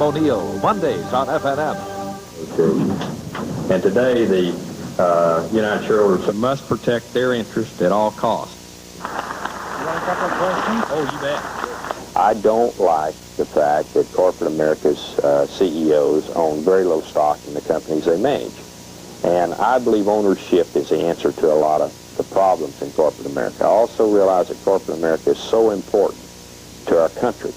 O'Neill, Mondays on FNN. And today, the United shareholders must protect their interest at all costs. You want a couple of questions? Oh, you bet. I don't like the fact that corporate America's CEOs own very little stock in the companies they manage. And I believe ownership is the answer to a lot of the problems in corporate America. I also realize that corporate America is so important to our country.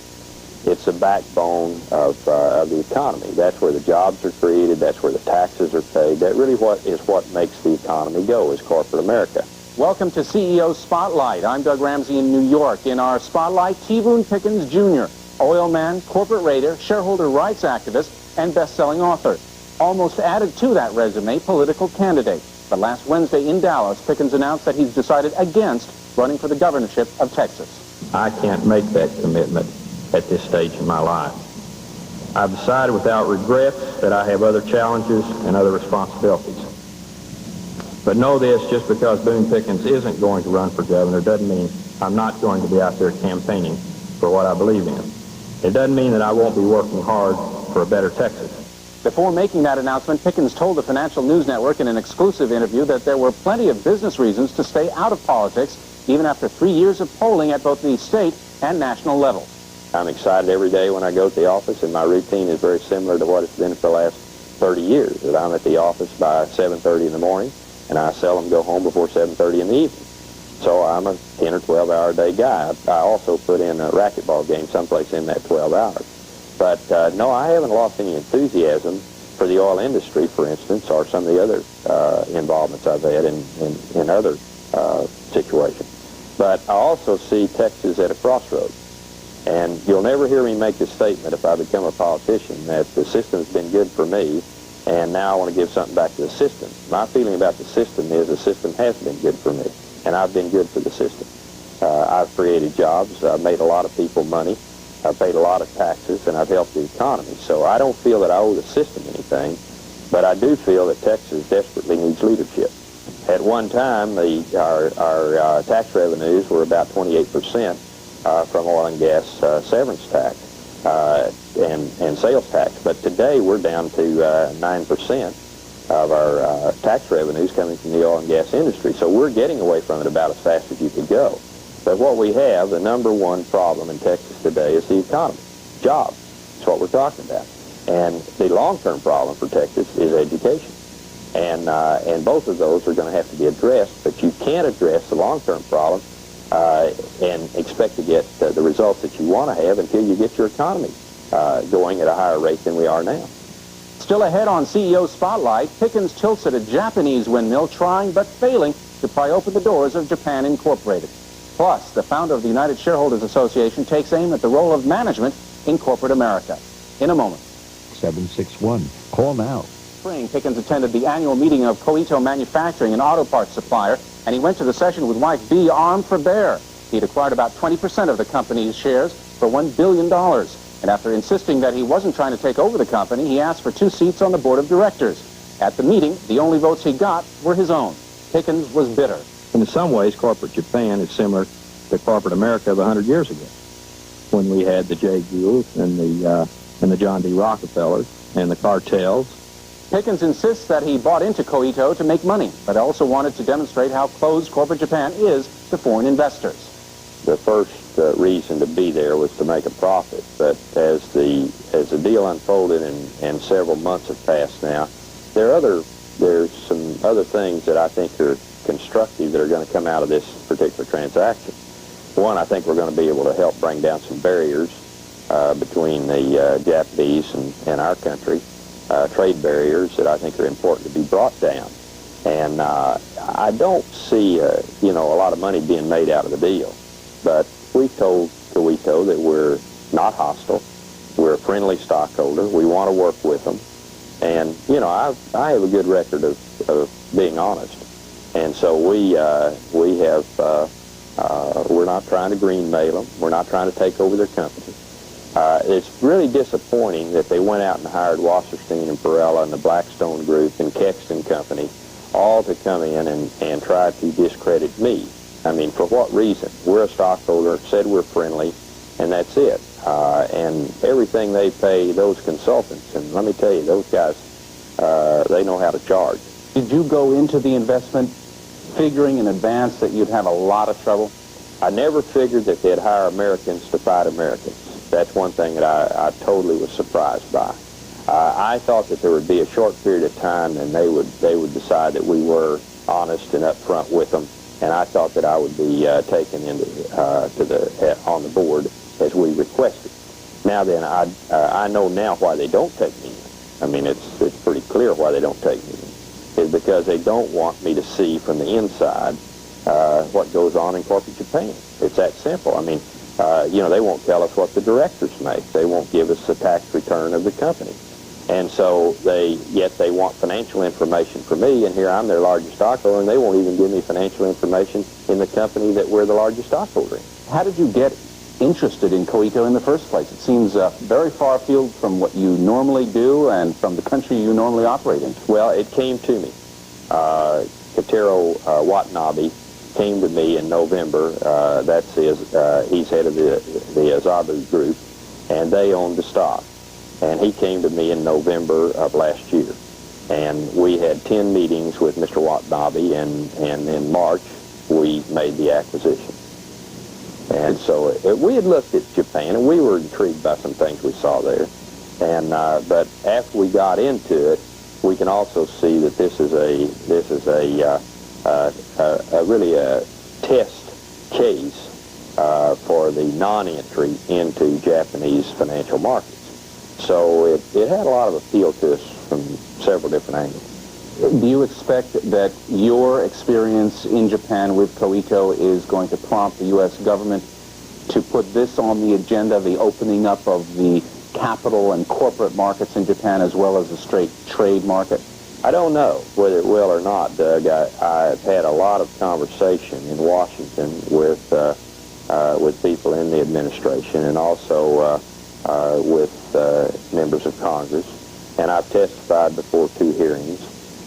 It's the backbone of the economy. That's where the jobs are created. That's where the taxes are paid. That really is what makes the economy go, is corporate America. Welcome to CEO Spotlight. I'm Doug Ramsey in New York. In our Spotlight, Boone Pickens, Jr., oil man, corporate raider, shareholder rights activist, and best-selling author. Almost added to that resume, political candidate. But last Wednesday in Dallas, Pickens announced that he's decided against running for the governorship of Texas. I can't make that commitment at this stage in my life. I've decided without regret that I have other challenges and other responsibilities. But know this, just because Boone Pickens isn't going to run for governor doesn't mean I'm not going to be out there campaigning for what I believe in. It doesn't mean that I won't be working hard for a better Texas. Before making that announcement, Pickens told the Financial News Network in an exclusive interview that there were plenty of business reasons to stay out of politics, even after 3 years of polling at both the state and national level. I'm excited every day when I go to the office, and my routine is very similar to what it's been for the last 30 years. That I'm at the office by 7:30 in the morning, and I seldom go home before 7:30 in the evening. So I'm a 10 or 12-hour day guy. I also put in a racquetball game someplace in that 12 hours. But no, I haven't lost any enthusiasm for the oil industry, for instance, or some of the other involvements I've had in other situations. But I also see Texas at a crossroads. And you'll never hear me make this statement if I become a politician, that the system's been good for me, and now I want to give something back to the system. My feeling about the system is the system has been good for me, and I've been good for the system. I've created jobs. I've made a lot of people money. I've paid a lot of taxes, and I've helped the economy. So I don't feel that I owe the system anything, but I do feel that Texas desperately needs leadership. At one time, our tax revenues were about 28% from oil and gas severance tax and sales tax. But today we're down to 9% of our tax revenues coming from the oil and gas industry. So we're getting away from it about as fast as you could go. But what we have, the number one problem in Texas today is the economy, jobs. That's what we're talking about. And the long-term problem for Texas is education. And both of those are going to have to be addressed, but you can't address the long-term problem and expect to get the results that you want to have until you get your economy going at a higher rate than we are now. Still ahead on CEO Spotlight, Pickens tilts at a Japanese windmill trying but failing to pry open the doors of Japan Incorporated. Plus, the founder of the United Shareholders Association takes aim at the role of management in corporate America. In a moment. 761. Call now. Spring, Pickens attended the annual meeting of Koito Manufacturing, an auto parts supplier, and he went to the session with wife Bee armed for bear. He'd acquired about 20% of the company's shares for $1 billion. And after insisting that he wasn't trying to take over the company, he asked for 2 seats on the board of directors. At the meeting, the only votes he got were his own. Pickens was bitter. In some ways, corporate Japan is similar to corporate America of 100 years ago, when we had the Jay Goulds and the John D. Rockefellers and the cartels. Pickens insists that he bought into Koito to make money, but also wanted to demonstrate how closed corporate Japan is to foreign investors. The first reason to be there was to make a profit, but as the deal unfolded and several months have passed now, there's some other things that I think are constructive that are going to come out of this particular transaction. One, I think we're going to be able to help bring down some barriers between the Japanese and our country, trade barriers that I think are important to be brought down. And I don't see a lot of money being made out of the deal. But we've told Koito that we're not hostile. We're a friendly stockholder. We want to work with them. And, I have a good record of being honest. And so we're not trying to greenmail them. We're not trying to take over their company. It's really disappointing that they went out and hired Wasserstein and Perella and the Blackstone Group and Kext & Company all to come in and try to discredit me. I mean, for what reason? We're a stockholder, said we're friendly, and that's it. and everything they pay those consultants. And let me tell you, those guys, they know how to charge. Did you go into the investment figuring in advance that you'd have a lot of trouble? I never figured that they'd hire Americans to fight Americans. That's one thing that I totally was surprised by. I thought that there would be a short period of time and they would decide that we were honest and upfront with them, and I thought that I would be taken into on the board as we requested. Now then, I know now why they don't take me in. I mean, it's pretty clear why they don't take me in. It's because they don't want me to see from the inside what goes on in corporate Japan. It's that simple. I mean, they won't tell us what the directors make. They won't give us the tax return of the company. And so yet they want financial information for me, and here I'm their largest stockholder, and they won't even give me financial information in the company that we're the largest stockholder in. How did you get interested in Koito in the first place? It seems very far afield from what you normally do and from the country you normally operate in. Well, it came to me. Katero Watanabe came to me in November. He's head of the Azabu group, and they owned the stock. And he came to me in November of last year. And we had 10 meetings with Mr. Watanabe, and in March, we made the acquisition. And so we had looked at Japan, and we were intrigued by some things we saw there. And but after we got into it, we can also see that this is really a test case for the non-entry into Japanese financial markets. So it had a lot of appeal to us from several different angles. Do you expect that your experience in Japan with Koito is going to prompt the U.S. government to put this on the agenda, the opening up of the capital and corporate markets in Japan as well as the straight trade market? I don't know whether it will or not, Doug. I've had a lot of conversation in Washington with people in the administration and also with members of Congress, and I've testified before 2 hearings,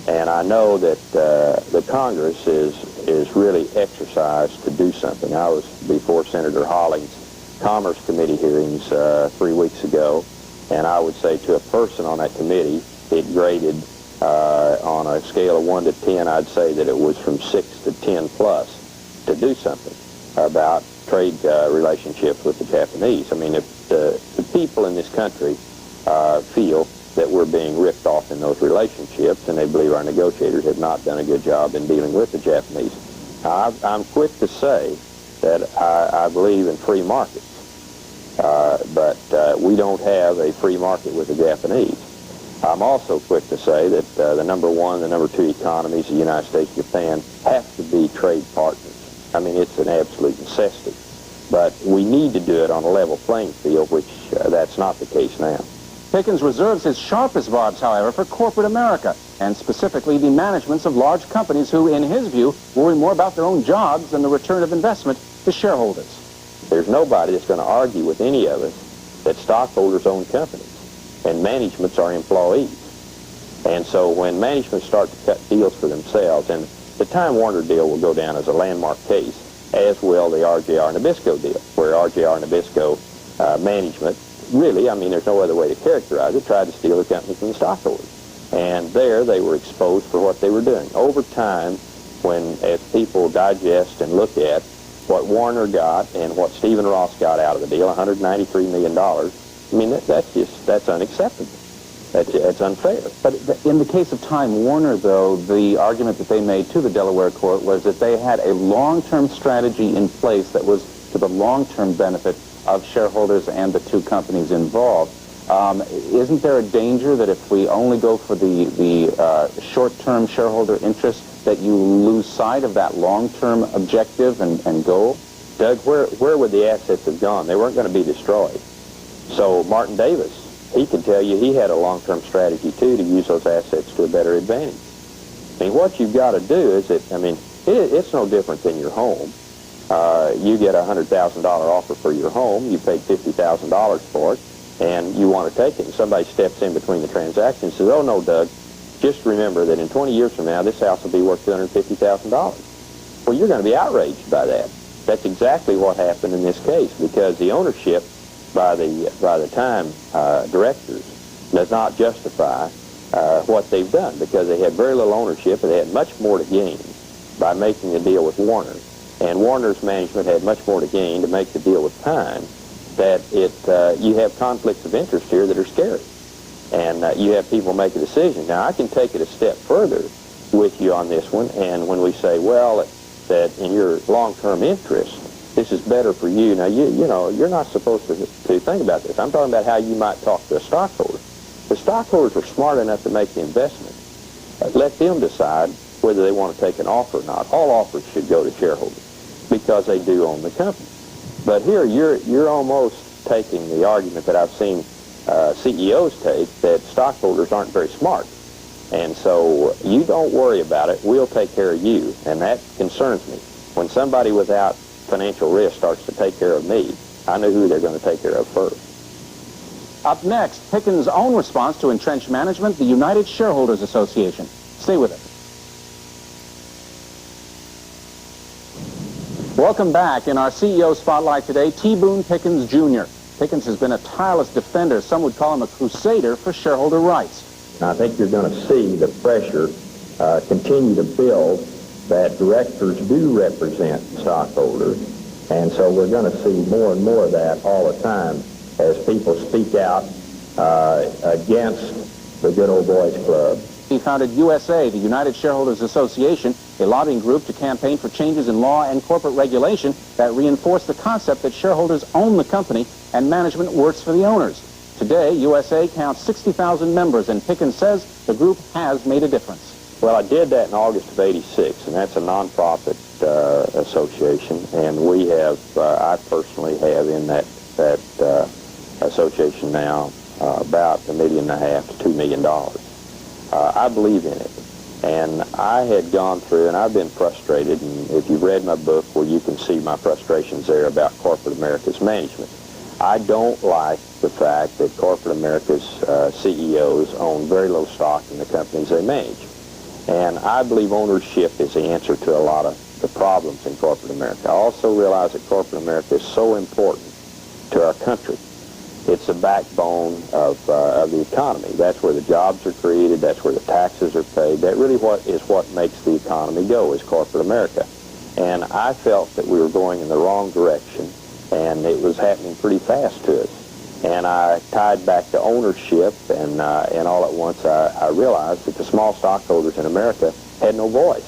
and I know that the Congress is really exercised to do something. I was before Senator Hollings' Commerce Committee hearings 3 weeks ago, and I would say to a person on that committee, it graded on a scale of 1 to 10, I'd say that it was from 6 to 10 plus to do something about trade relationships with the Japanese. I mean, if the people in this country feel that we're being ripped off in those relationships, and they believe our negotiators have not done a good job in dealing with the Japanese. I'm quick to say that I believe in free markets, but we don't have a free market with the Japanese. I'm also quick to say that the number 1, the number 2 economies, the United States, Japan, have to be trade partners. I mean, it's an absolute necessity. But we need to do it on a level playing field, which that's not the case now. Pickens reserves his sharpest barbs, however, for corporate America, and specifically the managements of large companies who, in his view, worry more about their own jobs than the return of investment to shareholders. There's nobody that's going to argue with any of us that stockholders own companies and managements are employees. And so when managements start to cut deals for themselves, and the Time Warner deal will go down as a landmark case, as will the RJR Nabisco deal, where RJR Nabisco management really, I mean, there's no other way to characterize it, tried to steal the company from the stockholders. And there they were exposed for what they were doing. Over time, as people digest and look at what Warner got and what Stephen Ross got out of the deal, $193 million, I mean, that's unacceptable. That's unfair. But in the case of Time Warner, though, the argument that they made to the Delaware court was that they had a long-term strategy in place that was to the long-term benefit of shareholders and the 2 companies involved. Isn't there a danger that if we only go for the short-term shareholder interest, that you lose sight of that long-term objective and goal? Doug, where would the assets have gone? They weren't going to be destroyed. So Martin Davis, he can tell you he had a long-term strategy, too, to use those assets to a better advantage. I mean, what you've got to do is it's no different than your home. You get a $100,000 offer for your home, you paid $50,000 for it, and you want to take it, and somebody steps in between the transactions and says, oh, no, Doug, just remember that in 20 years from now, this house will be worth $250,000. Well, you're going to be outraged by that. That's exactly what happened in this case, because the ownership by the time directors does not justify what they've done, because they had very little ownership and they had much more to gain by making the deal with Warner. And Warner's management had much more to gain to make the deal with Time, that you have conflicts of interest here that are scary. And you have people make a decision. Now, I can take it a step further with you on this one, and when we say, well, that in your long-term interest, this is better for you. Now, you know, you're not supposed to think about this. I'm talking about how you might talk to a stockholder. The stockholders are smart enough to make the investment. Let them decide whether they want to take an offer or not. All offers should go to shareholders because they do own the company. But here, you're almost taking the argument that I've seen CEOs take, that stockholders aren't very smart. And so you don't worry about it. We'll take care of you. And that concerns me. When somebody without financial risk starts to take care of me, I know who they're going to take care of first. Up next, Pickens' own response to entrenched management, the United Shareholders Association. Stay with us. Welcome back. In our CEO Spotlight today, T. Boone Pickens, Jr. Pickens has been a tireless defender. Some would call him a crusader for shareholder rights. I think you're going to see the pressure continue to build that directors do represent stockholders. And so we're going to see more and more of that all the time as people speak out against the good old boys club. He founded USA, the United Shareholders Association, a lobbying group to campaign for changes in law and corporate regulation that reinforce the concept that shareholders own the company and management works for the owners. Today, USA counts 60,000 members, and Pickens says the group has made a difference. Well, I did that in August of '86, and that's a nonprofit association, and we have, I personally have in that association now about $1.5 million to $2 million. I believe in it, and I had gone through, and I've been frustrated, and if you've read my book, well, you can see my frustrations there about corporate America's management. I don't like the fact that corporate America's CEOs own very little stock in the companies they manage. And I believe ownership is the answer to a lot of the problems in corporate America. I also realize that corporate America is so important to our country. It's the backbone of the economy. That's where the jobs are created. That's where the taxes are paid. That really is what makes the economy go, is corporate America. And I felt that we were going in the wrong direction, and it was happening pretty fast to us. And I tied back to ownership, and all at once I realized that the small stockholders in America had no voice,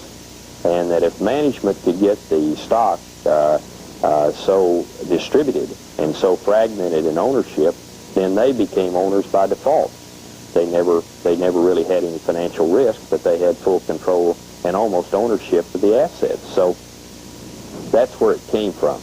and that if management could get the stock so distributed and so fragmented in ownership, then they became owners by default. They never really had any financial risk, but they had full control and almost ownership of the assets. So that's where it came from.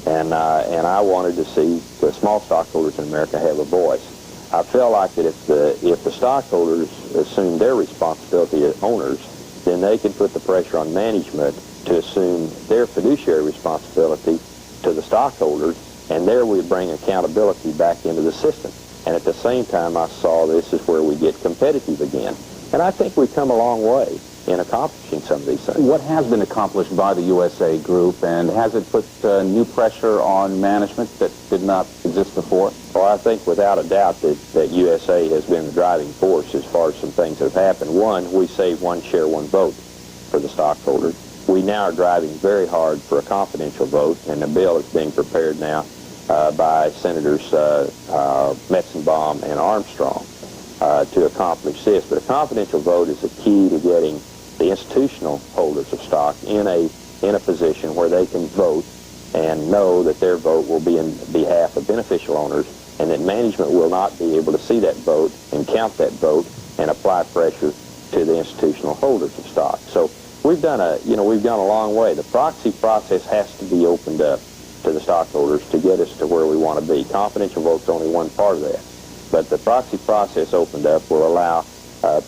And I wanted to see the small stockholders in America have a voice. I felt like that if the stockholders assumed their responsibility as owners, then they could put the pressure on management to assume their fiduciary responsibility to the stockholders, and there we bring accountability back into the system. And at the same time, I saw this is where we get competitive again. And I think we've come a long way in accomplishing some of these things. What has been accomplished by the USA Group, and has it put new pressure on management that did not exist before? Well, I think without a doubt that USA has been the driving force as far as some things that have happened. One, we saved one share, one vote for the stockholders. We now are driving very hard for a confidential vote, and the bill is being prepared now by Senators Metzenbaum and Armstrong to accomplish this. But a confidential vote is the key to getting the institutional holders of stock in a position where they can vote and know that their vote will be in behalf of beneficial owners, and that management will not be able to see that vote and count that vote and apply pressure to the institutional holders of stock. So we've done a long way. The proxy process has to be opened up to the stockholders to get us to where we want to be. Confidential vote's only one part of that. But the proxy process opened up will allow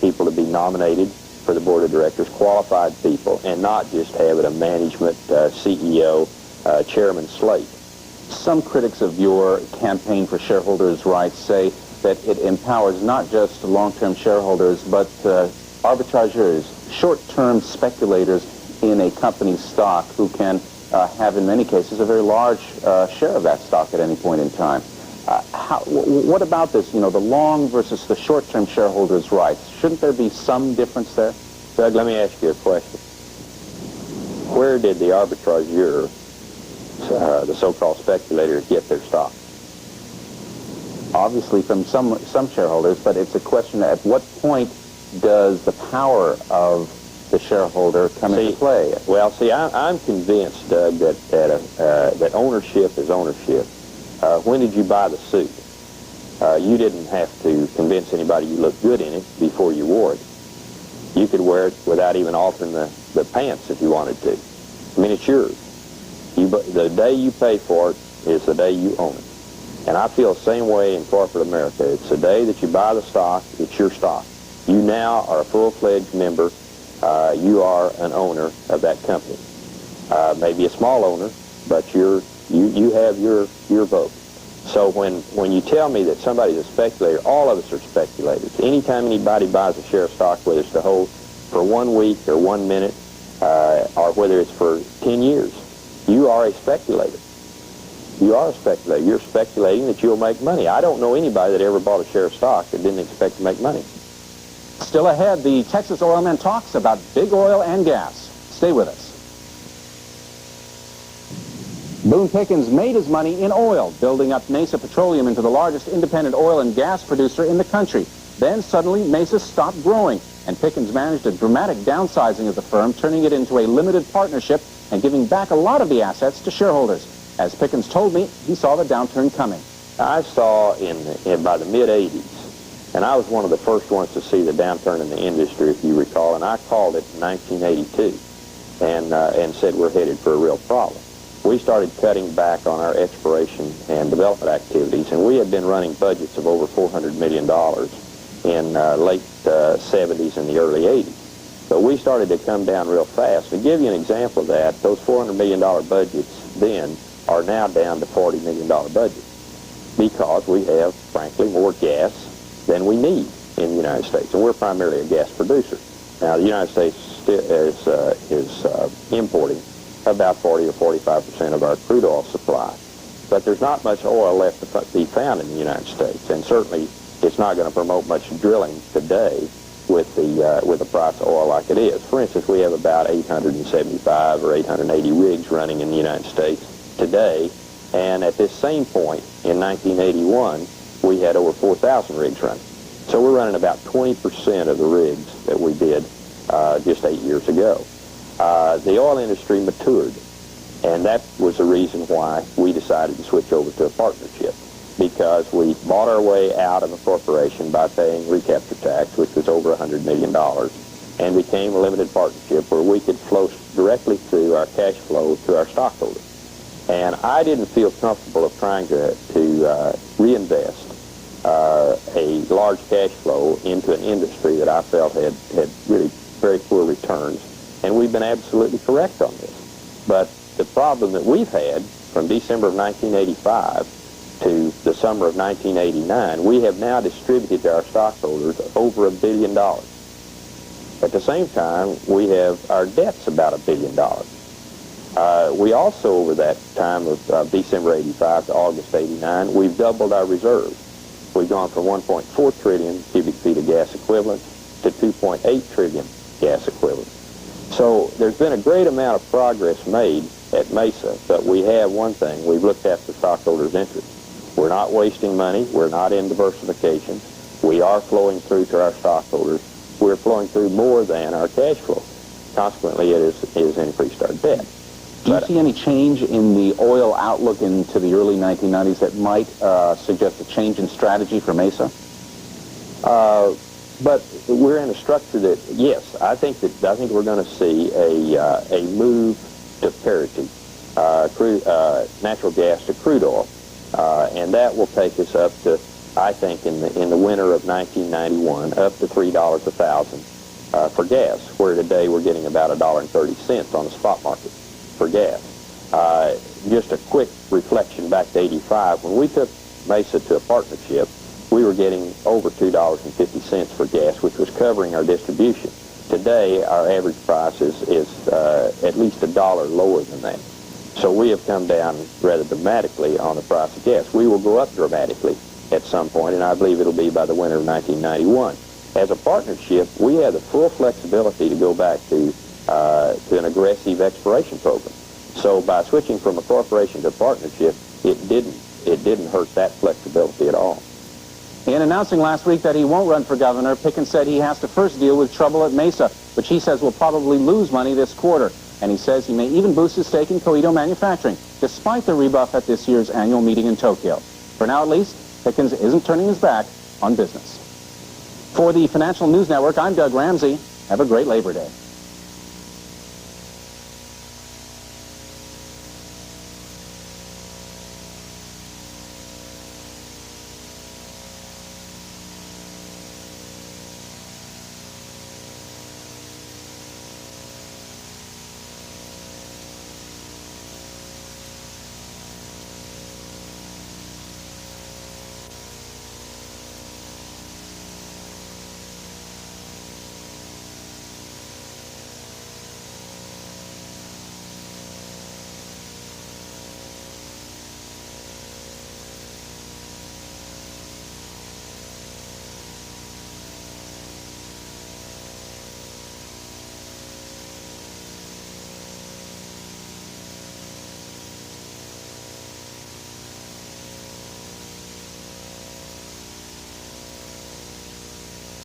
people to be nominated for the board of directors, qualified people, and not just have it a management, CEO, chairman slate. Some critics of your campaign for shareholders' rights say that it empowers not just long-term shareholders, but arbitrageurs, short-term speculators in a company's stock who can have, in many cases, a very large share of that stock at any point in time. What about this, the long versus the short-term shareholders' rights? Shouldn't there be some difference there? Doug, let me ask you a question. Where did the arbitrageur, the so-called speculators, get their stock? Obviously from some shareholders, but it's a question at what point does the power of the shareholder come into play? Well, see, I'm convinced, Doug, that ownership is ownership. When did you buy the suit? You didn't have to convince anybody you looked good in it before you wore it. You could wear it without even altering the pants if you wanted to. I mean, it's yours. The day you pay for it is the day you own it. And I feel the same way in corporate America. It's the day that you buy the stock, it's your stock. You now are a full-fledged member. You are an owner of that company. Maybe a small owner, but you have your vote. So when you tell me that somebody's a speculator, all of us are speculators. Anytime anybody buys a share of stock, whether it's to hold for 1 week or 1 minute, or whether it's for 10 years, you are a speculator. You are a speculator. You're speculating that you'll make money. I don't know anybody that ever bought a share of stock that didn't expect to make money. Still ahead, the Texas Oilman talks about big oil and gas. Stay with us. Boone Pickens made his money in oil, building up Mesa Petroleum into the largest independent oil and gas producer in the country. Then suddenly Mesa stopped growing, and Pickens managed a dramatic downsizing of the firm, turning it into a limited partnership and giving back a lot of the assets to shareholders. As Pickens told me, he saw the downturn coming. I saw by the mid-'80s, and I was one of the first ones to see the downturn in the industry, if you recall, and I called it in 1982 and said we're headed for a real problem. We started cutting back on our exploration and development activities, and we had been running budgets of over $400 million in late 70s and the early 80s. So we started to come down real fast. To give you an example of that, those $400 million budgets then are now down to $40 million budgets because we have, frankly, more gas than we need in the United States, and we're primarily a gas producer. Now, the United States is importing about 40 or 45% of our crude oil supply, but there's not much oil left to be found in the United States, and certainly it's not going to promote much drilling today with the price of oil like it is. For instance, we have about 875 or 880 rigs running in the United States today, and at this same point in 1981, we had over 4,000 rigs running. So we're running about 20% of the rigs that we did just 8 years ago. The oil industry matured, and that was the reason why we decided to switch over to a partnership, because we bought our way out of a corporation by paying recapture tax, which was over $100 million, and became a limited partnership where we could flow directly through our cash flow to our stockholders. And I didn't feel comfortable of trying to reinvest a large cash flow into an industry that I felt had really very poor returns. And we've been absolutely correct on this. But the problem that we've had from December of 1985 to the summer of 1989, we have now distributed to our stockholders over $1 billion. At the same time, we have our debts about $1 billion. We also, over that time of December 85 to August 89, we've doubled our reserves. We've gone from 1.4 trillion cubic feet of gas equivalent to 2.8 trillion gas equivalent. So there's been a great amount of progress made at Mesa, but we have one thing: we've looked after stockholders' interests. We're not wasting money. We're not in diversification. We are flowing through to our stockholders. We're flowing through more than our cash flow. Consequently, it has increased our debt. Do you see any change in the oil outlook into the early 1990s that might suggest a change in strategy for Mesa? But we're in a structure that, yes, I think we're going to see a move to parity, natural gas to crude oil, and that will take us up to, I think, in the winter of 1991, up to $3 a thousand for gas, where today we're getting about $1.30 on the spot market for gas. Just a quick reflection back to 85, when we took Mesa to a partnership, we were getting over $2.50 for gas, which was covering our distribution. Today, our average price is at least $1 lower than that. So we have come down rather dramatically on the price of gas. We will go up dramatically at some point, and I believe it'll be by the winter of 1991. As a partnership, we have the full flexibility to go back to an aggressive exploration program. So by switching from a corporation to a partnership, it didn't hurt that flexibility at all. In announcing last week that he won't run for governor, Pickens said he has to first deal with trouble at Mesa, which he says will probably lose money this quarter. And he says he may even boost his stake in Koito Manufacturing, despite the rebuff at this year's annual meeting in Tokyo. For now, at least, Pickens isn't turning his back on business. For the Financial News Network, I'm Doug Ramsey. Have a great Labor Day.